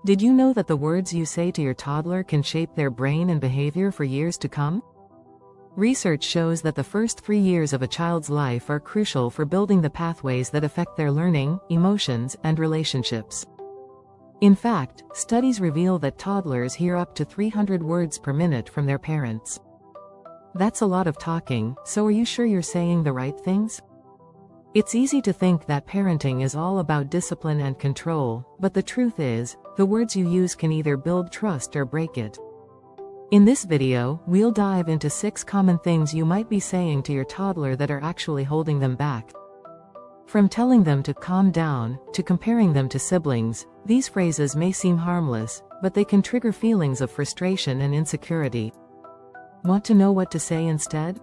Did you know that the words you say to your toddler can shape their brain and behavior for years to come? Research shows that the first 3 years of a child's life are crucial for building the pathways that affect their learning, emotions, and relationships. In fact, studies reveal that toddlers hear up to 300 words per minute from their parents. That's a lot of talking, so are you sure you're saying the right things? It's easy to think that parenting is all about discipline and control, but the truth is, the words you use can either build trust or break it. In this video, we'll dive into 6 common things you might be saying to your toddler that are actually holding them back. From telling them to calm down, to comparing them to siblings, these phrases may seem harmless, but they can trigger feelings of frustration and insecurity. Want to know what to say instead?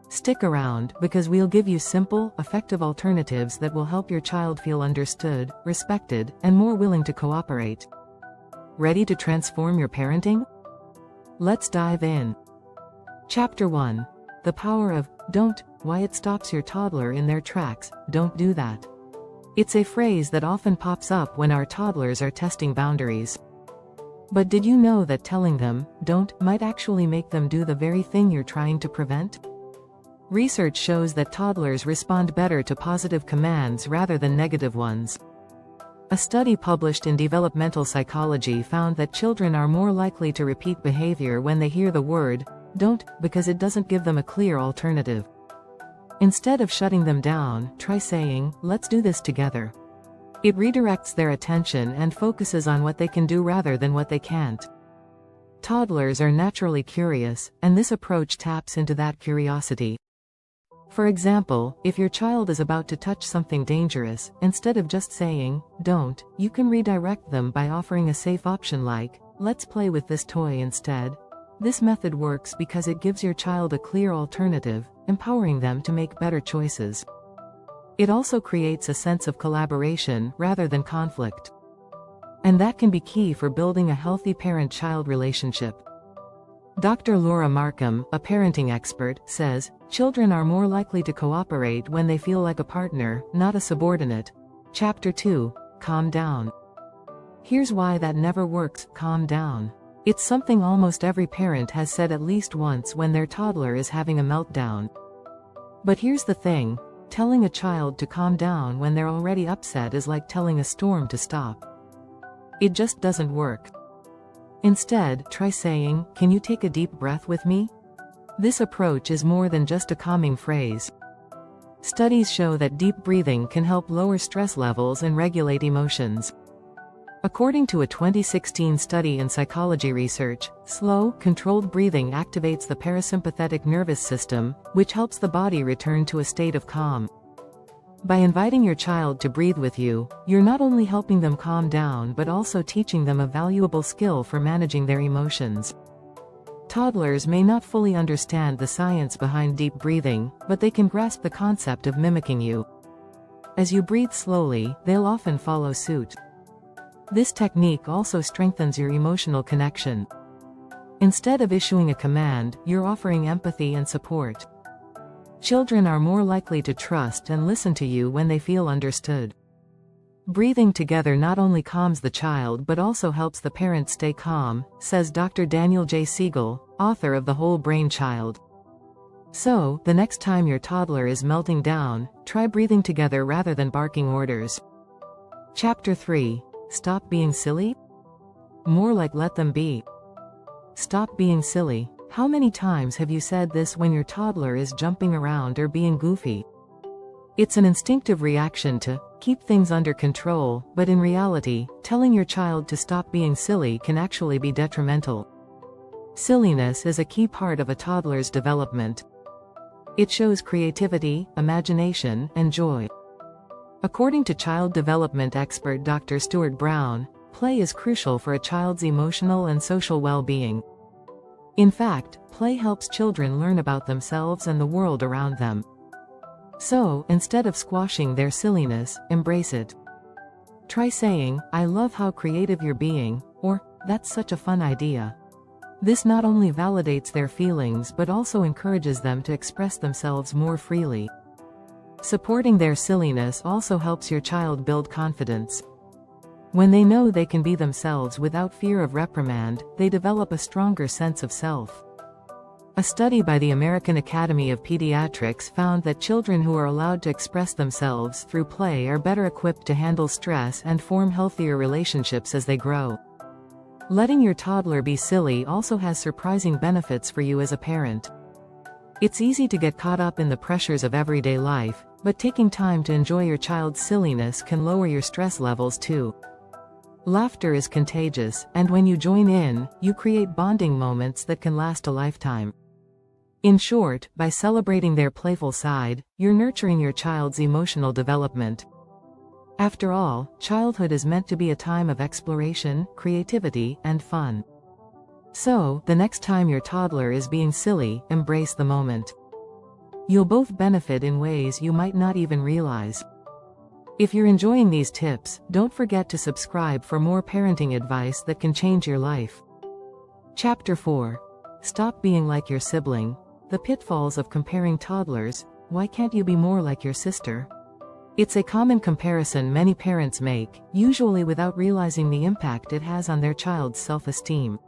Stick around, because we'll give you simple, effective alternatives that will help your child feel understood, respected, and more willing to cooperate. Ready to transform your parenting? Let's dive in. Chapter 1. The power of "don't," why it stops your toddler in their tracks. Don't do that. It's a phrase that often pops up when our toddlers are testing boundaries. But did you know that telling them "don't" might actually make them do the very thing you're trying to prevent? Research shows that toddlers respond better to positive commands rather than negative ones. A study published in Developmental Psychology found that children are more likely to repeat behavior when they hear the word "don't" because it doesn't give them a clear alternative. Instead of shutting them down, try saying, "Let's do this together." It redirects their attention and focuses on what they can do rather than what they can't. Toddlers are naturally curious, and this approach taps into that curiosity. For example, if your child is about to touch something dangerous, instead of just saying, "Don't," you can redirect them by offering a safe option like, "Let's play with this toy instead." This method works because it gives your child a clear alternative, empowering them to make better choices. It also creates a sense of collaboration rather than conflict. And that can be key for building a healthy parent-child relationship. Dr. Laura Markham, a parenting expert, says, "Children are more likely to cooperate when they feel like a partner, not a subordinate." Chapter 2. Calm down. Here's why that never works. Calm down. It's something almost every parent has said at least once when their toddler is having a meltdown. But here's the thing, telling a child to calm down when they're already upset is like telling a storm to stop. It just doesn't work. Instead, try saying, "Can you take a deep breath with me?" This approach is more than just a calming phrase. Studies show that deep breathing can help lower stress levels and regulate emotions. According to a 2016 study in psychology research, slow, controlled breathing activates the parasympathetic nervous system, which helps the body return to a state of calm. By inviting your child to breathe with you, you're not only helping them calm down but also teaching them a valuable skill for managing their emotions. Toddlers may not fully understand the science behind deep breathing, but they can grasp the concept of mimicking you. As you breathe slowly, they'll often follow suit. This technique also strengthens your emotional connection. Instead of issuing a command, you're offering empathy and support. Children are more likely to trust and listen to you when they feel understood. Breathing together not only calms the child but also helps the parent stay calm, says Dr. Daniel J. Siegel, author of The Whole Brain Child. So, the next time your toddler is melting down, try breathing together rather than barking orders. Chapter 3. Stop being silly? More like let them be. Stop being silly. How many times have you said this when your toddler is jumping around or being goofy? It's an instinctive reaction to keep things under control, but in reality, telling your child to stop being silly can actually be detrimental. Silliness is a key part of a toddler's development. It shows creativity, imagination, and joy. According to child development expert Dr. Stuart Brown, play is crucial for a child's emotional and social well-being. In fact, play helps children learn about themselves and the world around them. So, instead of squashing their silliness, embrace it. Try saying, "I love how creative you're being," or, "That's such a fun idea." This not only validates their feelings but also encourages them to express themselves more freely. Supporting their silliness also helps your child build confidence. When they know they can be themselves without fear of reprimand, they develop a stronger sense of self. A study by the American Academy of Pediatrics found that children who are allowed to express themselves through play are better equipped to handle stress and form healthier relationships as they grow. Letting your toddler be silly also has surprising benefits for you as a parent. It's easy to get caught up in the pressures of everyday life, but taking time to enjoy your child's silliness can lower your stress levels too. Laughter is contagious, and when you join in, you create bonding moments that can last a lifetime. In short, by celebrating their playful side, you're nurturing your child's emotional development. After all, childhood is meant to be a time of exploration, creativity, and fun. So, the next time your toddler is being silly, embrace the moment. You'll both benefit in ways you might not even realize. If you're enjoying these tips, don't forget to subscribe for more parenting advice that can change your life. Chapter 4. Stop being like your sibling. The pitfalls of comparing toddlers. Why can't you be more like your sister? It's a common comparison many parents make, usually without realizing the impact it has on their child's self-esteem.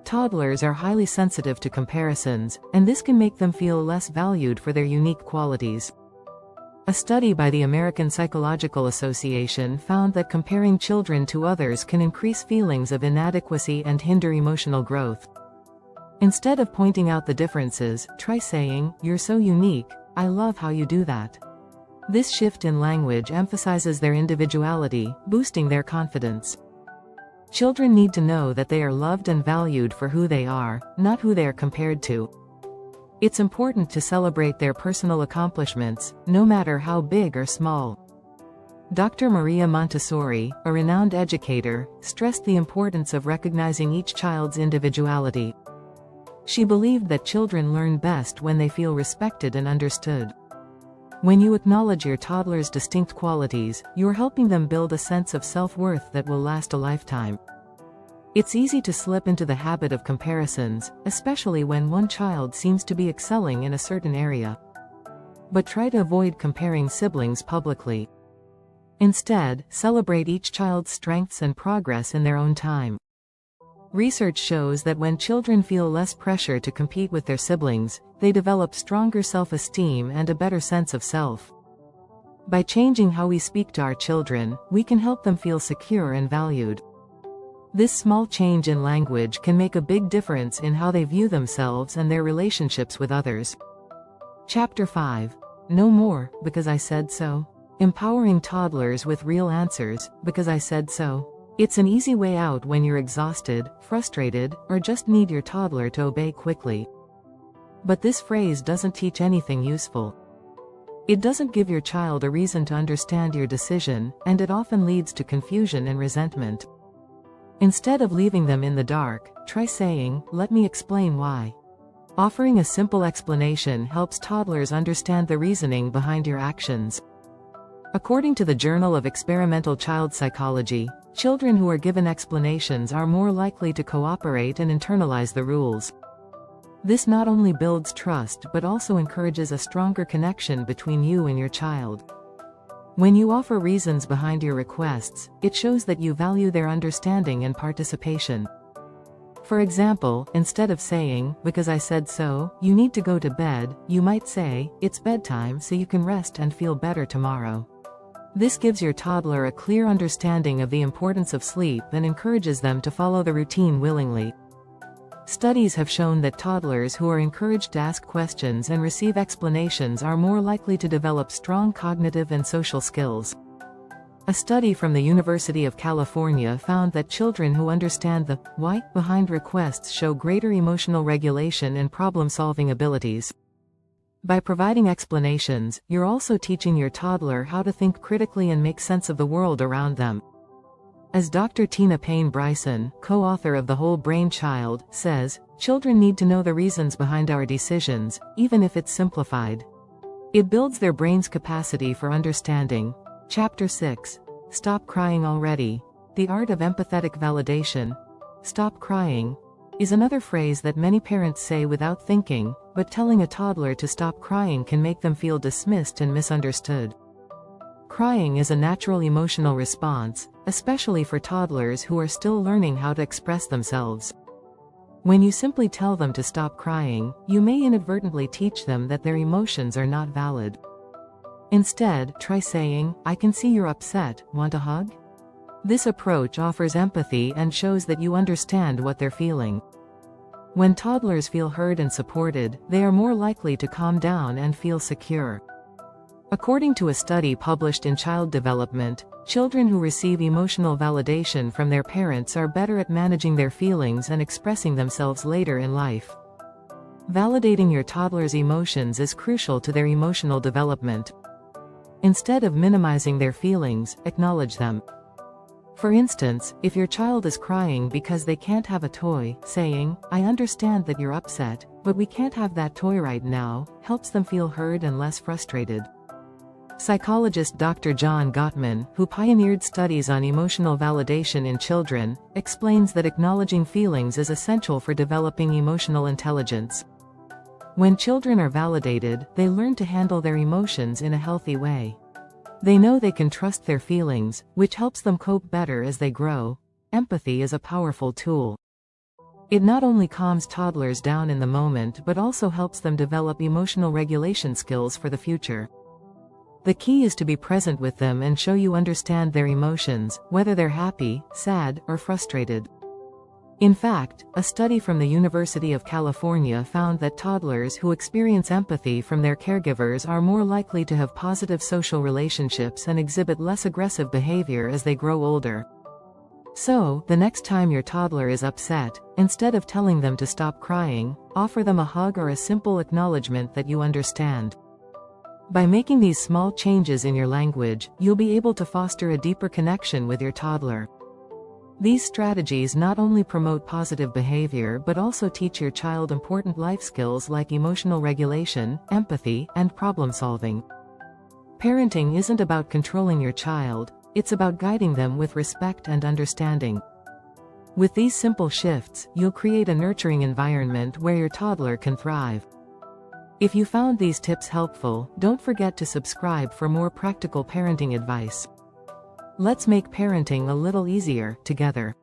Toddlers are highly sensitive to comparisons, and this can make them feel less valued for their unique qualities. A study by the American Psychological Association found that comparing children to others can increase feelings of inadequacy and hinder emotional growth. Instead of pointing out the differences, try saying, "You're so unique, I love how you do that." This shift in language emphasizes their individuality, boosting their confidence. Children need to know that they are loved and valued for who they are, not who they are compared to. It's important to celebrate their personal accomplishments, no matter how big or small. Dr. Maria Montessori, a renowned educator, stressed the importance of recognizing each child's individuality. She believed that children learn best when they feel respected and understood. When you acknowledge your toddler's distinct qualities, you're helping them build a sense of self-worth that will last a lifetime. It's easy to slip into the habit of comparisons, especially when one child seems to be excelling in a certain area. But try to avoid comparing siblings publicly. Instead, celebrate each child's strengths and progress in their own time. Research shows that when children feel less pressure to compete with their siblings, they develop stronger self-esteem and a better sense of self. By changing how we speak to our children, we can help them feel secure and valued. This small change in language can make a big difference in how they view themselves and their relationships with others. Chapter 5. No more, because I said so. Empowering toddlers with real answers, because I said so. It's an easy way out when you're exhausted, frustrated, or just need your toddler to obey quickly. But this phrase doesn't teach anything useful. It doesn't give your child a reason to understand your decision, and it often leads to confusion and resentment. Instead of leaving them in the dark, try saying, "Let me explain why." Offering a simple explanation helps toddlers understand the reasoning behind your actions. According to the Journal of Experimental Child Psychology, children who are given explanations are more likely to cooperate and internalize the rules. This not only builds trust but also encourages a stronger connection between you and your child. When you offer reasons behind your requests, it shows that you value their understanding and participation. For example, instead of saying, "Because I said so, you need to go to bed," you might say, "It's bedtime so you can rest and feel better tomorrow." This gives your toddler a clear understanding of the importance of sleep and encourages them to follow the routine willingly. Studies have shown that toddlers who are encouraged to ask questions and receive explanations are more likely to develop strong cognitive and social skills. A study from the University of California found that children who understand the why behind requests show greater emotional regulation and problem-solving abilities. By providing explanations, you're also teaching your toddler how to think critically and make sense of the world around them. As Dr. Tina Payne Bryson, co-author of The Whole Brain Child, says, children need to know the reasons behind our decisions, even if it's simplified. It builds their brain's capacity for understanding. Chapter 6. Stop crying already. The art of empathetic validation. Stop crying is another phrase that many parents say without thinking, but telling a toddler to stop crying can make them feel dismissed and misunderstood. Crying is a natural emotional response, especially for toddlers who are still learning how to express themselves. When you simply tell them to stop crying, you may inadvertently teach them that their emotions are not valid. Instead, try saying, "I can see you're upset, want a hug?" This approach offers empathy and shows that you understand what they're feeling. When toddlers feel heard and supported, they are more likely to calm down and feel secure. According to a study published in Child Development, children who receive emotional validation from their parents are better at managing their feelings and expressing themselves later in life. Validating your toddler's emotions is crucial to their emotional development. Instead of minimizing their feelings, acknowledge them. For instance, if your child is crying because they can't have a toy, saying, "I understand that you're upset, but we can't have that toy right now," helps them feel heard and less frustrated. Psychologist Dr. John Gottman, who pioneered studies on emotional validation in children, explains that acknowledging feelings is essential for developing emotional intelligence. When children are validated, they learn to handle their emotions in a healthy way. They know they can trust their feelings, which helps them cope better as they grow. Empathy is a powerful tool. It not only calms toddlers down in the moment but also helps them develop emotional regulation skills for the future. The key is to be present with them and show you understand their emotions, whether they're happy, sad, or frustrated. In fact, a study from the University of California found that toddlers who experience empathy from their caregivers are more likely to have positive social relationships and exhibit less aggressive behavior as they grow older. So, the next time your toddler is upset, instead of telling them to stop crying, offer them a hug or a simple acknowledgement that you understand. By making these small changes in your language, you'll be able to foster a deeper connection with your toddler. These strategies not only promote positive behavior but also teach your child important life skills like emotional regulation, empathy, and problem solving. Parenting isn't about controlling your child, it's about guiding them with respect and understanding. With these simple shifts, you'll create a nurturing environment where your toddler can thrive. If you found these tips helpful, don't forget to subscribe for more practical parenting advice. Let's make parenting a little easier, together.